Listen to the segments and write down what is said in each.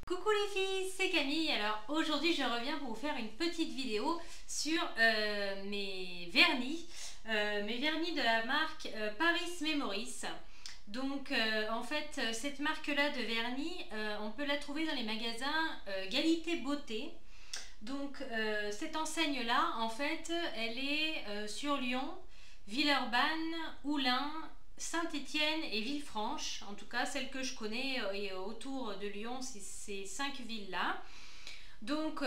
Coucou les filles, c'est Camille. Alors aujourd'hui je reviens pour vous faire une petite vidéo sur mes vernis. Mes vernis de la marque Paris Memories. Donc en fait cette marque là de vernis on peut la trouver dans les magasins Qualité Beauté. Donc cette enseigne là en fait elle est sur Lyon, Villeurbanne, Oullins, Saint-Étienne et Villefranche, en tout cas celle que je connais et autour de Lyon, c'est ces 5 villes-là. Donc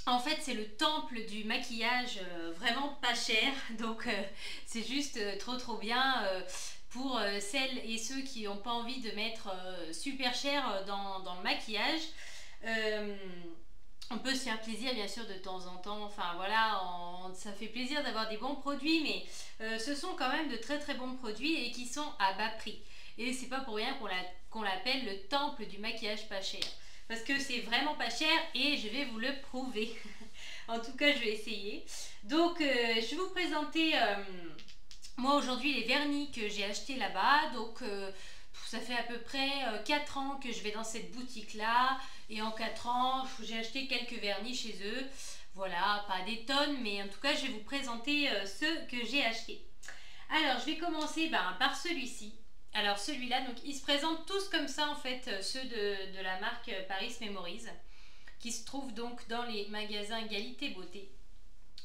en fait c'est le temple du maquillage vraiment pas cher, donc c'est juste trop bien pour celles et ceux qui n'ont pas envie de mettre super cher dans le maquillage. Euh, on peut se faire plaisir bien sûr de temps en temps, enfin voilà, ça fait plaisir d'avoir des bons produits, mais ce sont quand même de très bons produits et qui sont à bas prix. Et c'est pas pour rien qu'on l'appelle le temple du maquillage pas cher. Parce que c'est vraiment pas cher et je vais vous le prouver. En tout cas, je vais essayer. Donc, je vais vous présenter moi aujourd'hui les vernis que j'ai achetés là-bas. Donc, ça fait à peu près 4 ans que je vais dans cette boutique-là. Et en 4 ans, j'ai acheté quelques vernis chez eux. Voilà, pas des tonnes, mais en tout cas, je vais vous présenter ceux que j'ai achetés. Alors, je vais commencer par celui-ci. Alors, celui-là, donc, ils se présentent tous comme ça, en fait, ceux de la marque Paris Memories, qui se trouvent donc dans les magasins Qualité Beauté.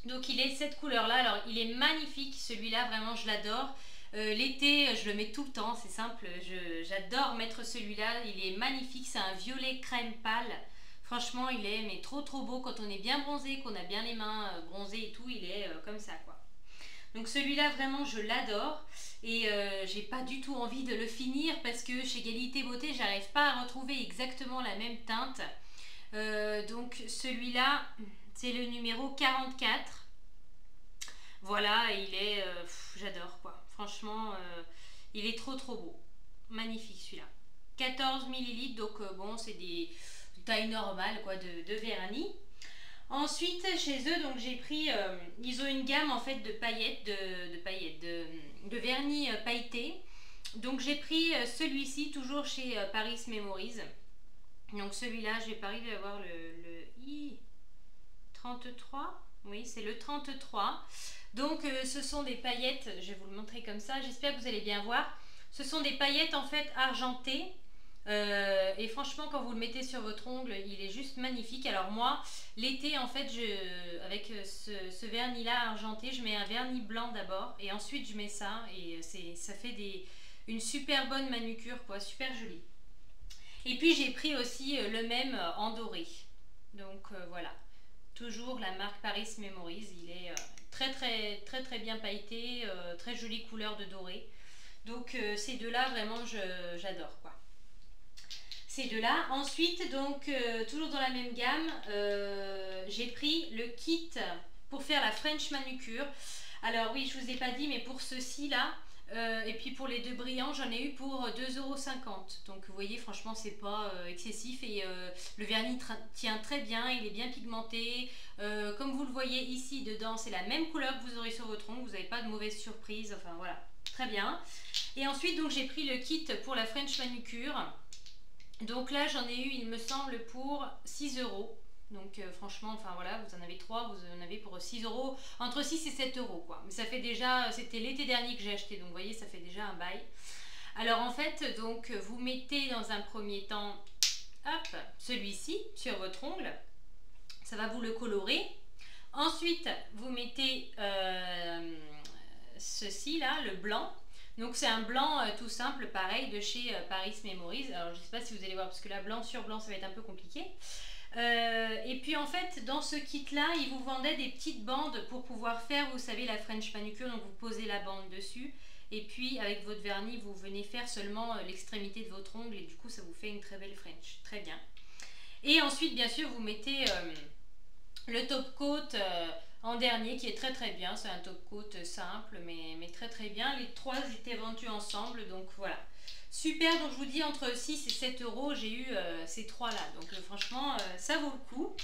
Donc, il est cette couleur-là. Alors, il est magnifique, celui-là, vraiment, je l'adore. L'été, je le mets tout le temps, c'est simple, j'adore mettre celui-là, il est magnifique, c'est un violet crème pâle. Franchement, il est mais trop beau quand on est bien bronzé, qu'on a bien les mains bronzées et tout, il est comme ça quoi. Donc celui-là, vraiment, je l'adore et j'ai pas du tout envie de le finir parce que chez Qualité Beauté, j'arrive pas à retrouver exactement la même teinte. Donc celui-là, c'est le numéro 44. Voilà, il est... j'adore quoi. Franchement, il est trop beau. Magnifique celui-là. 14 ml, donc bon, c'est des tailles normales quoi, de vernis. Ensuite, chez eux, donc j'ai pris... ils ont une gamme en fait de paillettes, de vernis pailletés. Donc j'ai pris celui-ci, toujours chez Paris Memories. Donc celui-là, je vais pas arriver à voir le I33. Oui, c'est le 33. Donc ce sont des paillettes, je vais vous le montrer comme ça, j'espère que vous allez bien voir. Ce sont des paillettes en fait argentées. Et franchement quand vous le mettez sur votre ongle, il est juste magnifique. Alors moi, l'été en fait, avec ce vernis là argenté, je mets un vernis blanc d'abord et ensuite je mets ça et ça fait une super bonne manucure quoi, super jolie. Et puis j'ai pris aussi le même en doré. Donc voilà. Toujours la marque Paris Memories, il est très bien pailleté, très jolie couleur de doré. Donc ces deux-là, vraiment, j'adore quoi. Ces deux-là. Ensuite, donc, toujours dans la même gamme, j'ai pris le kit pour faire la French manucure. Alors oui, je vous ai pas dit, mais pour ceux-ci là, et puis pour les deux brillants, j'en ai eu pour 2,50 €. Donc vous voyez, franchement, c'est pas excessif et le vernis tient très bien, il est bien pigmenté. Comme vous le voyez ici, dedans, c'est la même couleur que vous aurez sur votre ongle, vous n'avez pas de mauvaise surprise, enfin voilà, très bien. Et ensuite, donc j'ai pris le kit pour la French manucure. Donc là, j'en ai eu, il me semble, pour 6 €. Donc franchement, enfin voilà, vous en avez 3, vous en avez pour 6 €, entre 6 et 7 € quoi. Mais ça fait déjà, c'était l'été dernier que j'ai acheté, donc vous voyez, ça fait déjà un bail. Alors en fait, donc vous mettez dans un premier temps, hop, celui-ci sur votre ongle, ça va vous le colorer. Ensuite, vous mettez ceci là, le blanc. Donc c'est un blanc tout simple, pareil, de chez Paris Memories. Alors je ne sais pas si vous allez voir, parce que là, blanc sur blanc, ça va être un peu compliqué. Et puis en fait dans ce kit là ils vous vendaient des petites bandes pour pouvoir faire, vous savez, la French manucure. Donc vous posez la bande dessus et puis avec votre vernis vous venez faire seulement l'extrémité de votre ongle et du coup ça vous fait une très belle French, très bien. Et ensuite bien sûr vous mettez le top coat en dernier qui est très bien. C'est un top coat simple mais très bien. Les trois étaient vendus ensemble, donc voilà. Super, donc je vous dis entre 6 et 7 €, j'ai eu ces trois là, donc franchement ça vaut le coup.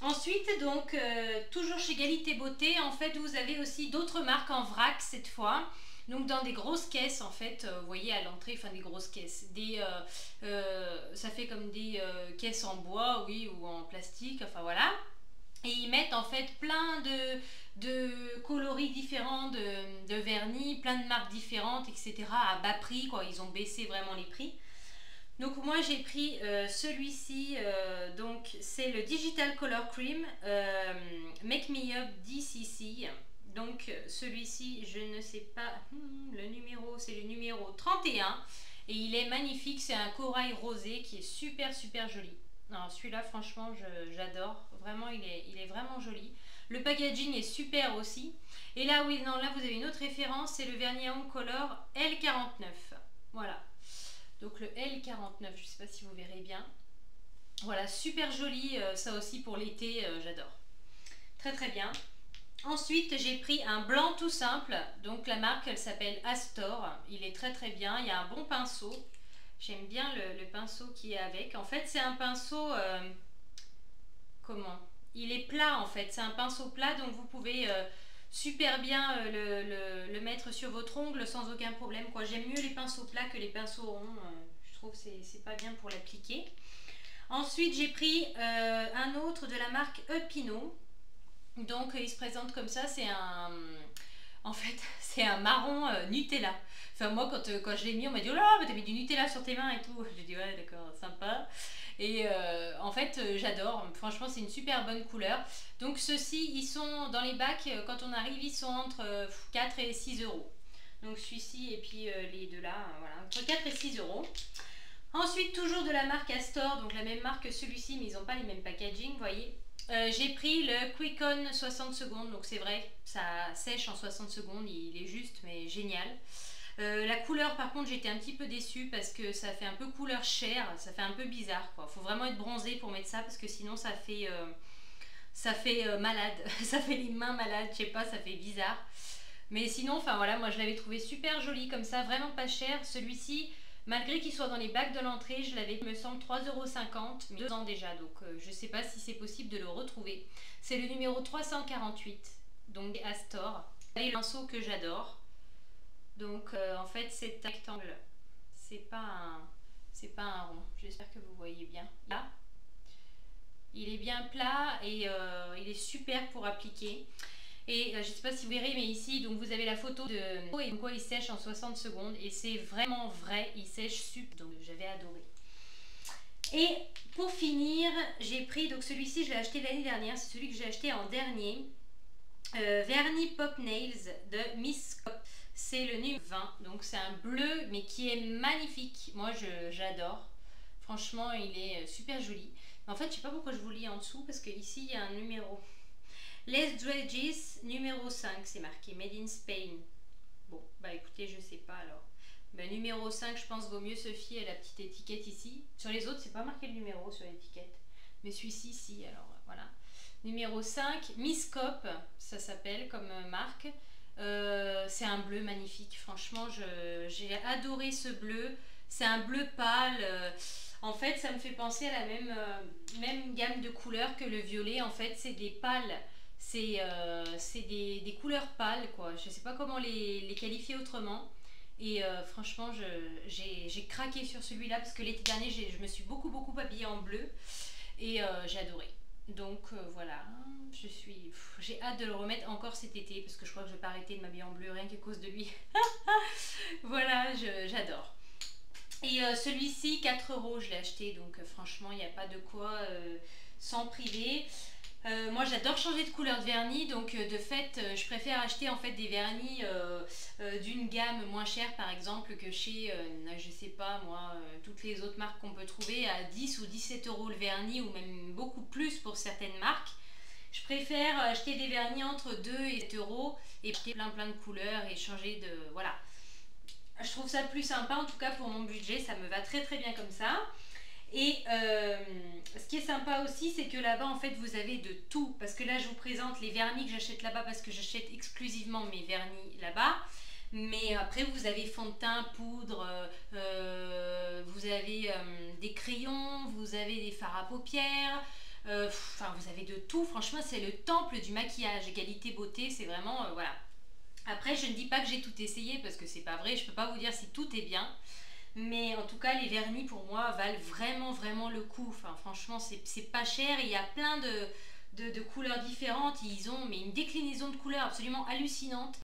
Ensuite donc toujours chez Qualité Beauté, en fait vous avez aussi d'autres marques en vrac cette fois. Donc dans des grosses caisses en fait, vous voyez à l'entrée, enfin des grosses caisses, ça fait comme des caisses en bois, oui, ou en plastique, enfin voilà. Et ils mettent en fait plein de coloris différents, de vernis, plein de marques différentes, etc. à bas prix, quoi. Ils ont baissé vraiment les prix. Donc moi j'ai pris celui-ci, donc c'est le Digital Color Cream Make Me Up DCC. Donc celui-ci, je ne sais pas, le numéro, c'est le numéro 31 et il est magnifique, c'est un corail rosé qui est super super joli. Non, celui-là franchement j'adore, vraiment il est vraiment joli. Le packaging est super aussi. Et là oui, non, là vous avez une autre référence, c'est le vernis Home Color L49. Voilà. Donc le L49, je ne sais pas si vous verrez bien. Voilà, super joli, ça aussi pour l'été, j'adore. Très très bien. Ensuite, j'ai pris un blanc tout simple. Donc la marque, elle s'appelle Astor. Il est très très bien. Il y a un bon pinceau. J'aime bien le pinceau qui est avec. En fait, c'est un pinceau... comment? Il est plat en fait. C'est un pinceau plat, donc vous pouvez super bien le mettre sur votre ongle sans aucun problème. J'aime mieux les pinceaux plats que les pinceaux ronds. Je trouve que c'est pas bien pour l'appliquer. Ensuite, j'ai pris un autre de la marque Epino. Donc il se présente comme ça, en fait, c'est un marron Nutella. Enfin moi quand je l'ai mis, on m'a dit oh là, mais t'as mis du Nutella sur tes mains et tout. J'ai dit ouais d'accord, sympa. Et en fait j'adore, franchement c'est une super bonne couleur. Donc ceux-ci, ils sont dans les bacs, quand on arrive, ils sont entre 4 et 6 euros. Donc celui-ci et puis les deux là, voilà, entre 4 et 6 euros. Ensuite toujours de la marque Astor, donc la même marque que celui-ci, mais ils n'ont pas les mêmes packaging, vous voyez. J'ai pris le Quick On 60 secondes, donc c'est vrai, ça sèche en 60 secondes, il est juste, mais génial. La couleur, par contre, j'étais un petit peu déçue parce que ça fait un peu couleur chair, ça fait un peu bizarre, quoi. Faut vraiment être bronzé pour mettre ça parce que sinon ça fait malade, ça fait les mains malades, je sais pas, ça fait bizarre. Mais sinon, enfin voilà, moi je l'avais trouvé super joli comme ça, vraiment pas cher. Celui-ci, malgré qu'il soit dans les bacs de l'entrée, je l'avais, il me semble, 3,50 €, mais 2 ans déjà, donc je sais pas si c'est possible de le retrouver. C'est le numéro 348, donc Astor. Les pinceaux que j'adore. Donc en fait c'est rectangle, c'est pas un rond. J'espère que vous voyez bien. Là, il est bien plat et il est super pour appliquer. Et je ne sais pas si vous verrez, mais ici, donc vous avez la photo de et quoi il sèche en 60 secondes. Et c'est vraiment vrai, il sèche super. Donc j'avais adoré. Et pour finir, j'ai pris, donc celui-ci, je l'ai acheté l'année dernière. C'est celui que j'ai acheté en dernier. Vernis Pop Nails de Miss Cop. C'est le numéro 20. Donc c'est un bleu, mais qui est magnifique. Moi, j'adore. Franchement, il est super joli. En fait, je ne sais pas pourquoi je vous lis en dessous, parce qu'ici, il y a un numéro. Les Dredges numéro 5, c'est marqué Made in Spain. Bon, bah écoutez, je sais pas alors. Bah, numéro 5, je pense, vaut mieux se fier à la petite étiquette ici. Sur les autres, c'est pas marqué le numéro sur l'étiquette. Mais celui-ci, si, alors voilà. Numéro 5, Miss Cop, ça s'appelle comme marque. C'est un bleu magnifique. Franchement, j'ai adoré ce bleu. C'est un bleu pâle. En fait, ça me fait penser à la même gamme de couleurs que le violet. En fait, c'est des pâles. C'est des couleurs pâles, quoi. Je sais pas comment les qualifier autrement. Et franchement, j'ai craqué sur celui-là parce que l'été dernier, je me suis beaucoup habillée en bleu. Et j'ai adoré. Donc voilà, j'ai hâte de le remettre encore cet été parce que je crois que je vais pas arrêter de m'habiller en bleu rien qu'à cause de lui. Voilà, j'adore. Et celui-ci, 4 €, je l'ai acheté, donc franchement, il n'y a pas de quoi s'en priver. Moi j'adore changer de couleur de vernis, donc de fait je préfère acheter en fait des vernis d'une gamme moins chère par exemple que chez je sais pas moi toutes les autres marques qu'on peut trouver à 10 ou 17 € le vernis, ou même beaucoup plus pour certaines marques. Je préfère acheter des vernis entre 2 et 7 € et acheter plein de couleurs et changer de... voilà. Je trouve ça plus sympa, en tout cas pour mon budget, ça me va très bien comme ça. Et ce qui est sympa aussi, c'est que là-bas en fait vous avez de tout, parce que là je vous présente les vernis que j'achète là-bas parce que j'achète exclusivement mes vernis là-bas. Mais après vous avez fond de teint, poudre, vous avez des crayons, vous avez des fards à paupières, enfin vous avez de tout. Franchement c'est le temple du maquillage, qualité beauté, c'est vraiment voilà. Après, je ne dis pas que j'ai tout essayé parce que c'est pas vrai, je peux pas vous dire si tout est bien. Mais en tout cas, les vernis pour moi valent vraiment, vraiment le coup. Enfin, franchement, c'est pas cher. Il y a plein de couleurs différentes. Ils ont mais une déclinaison de couleurs absolument hallucinante.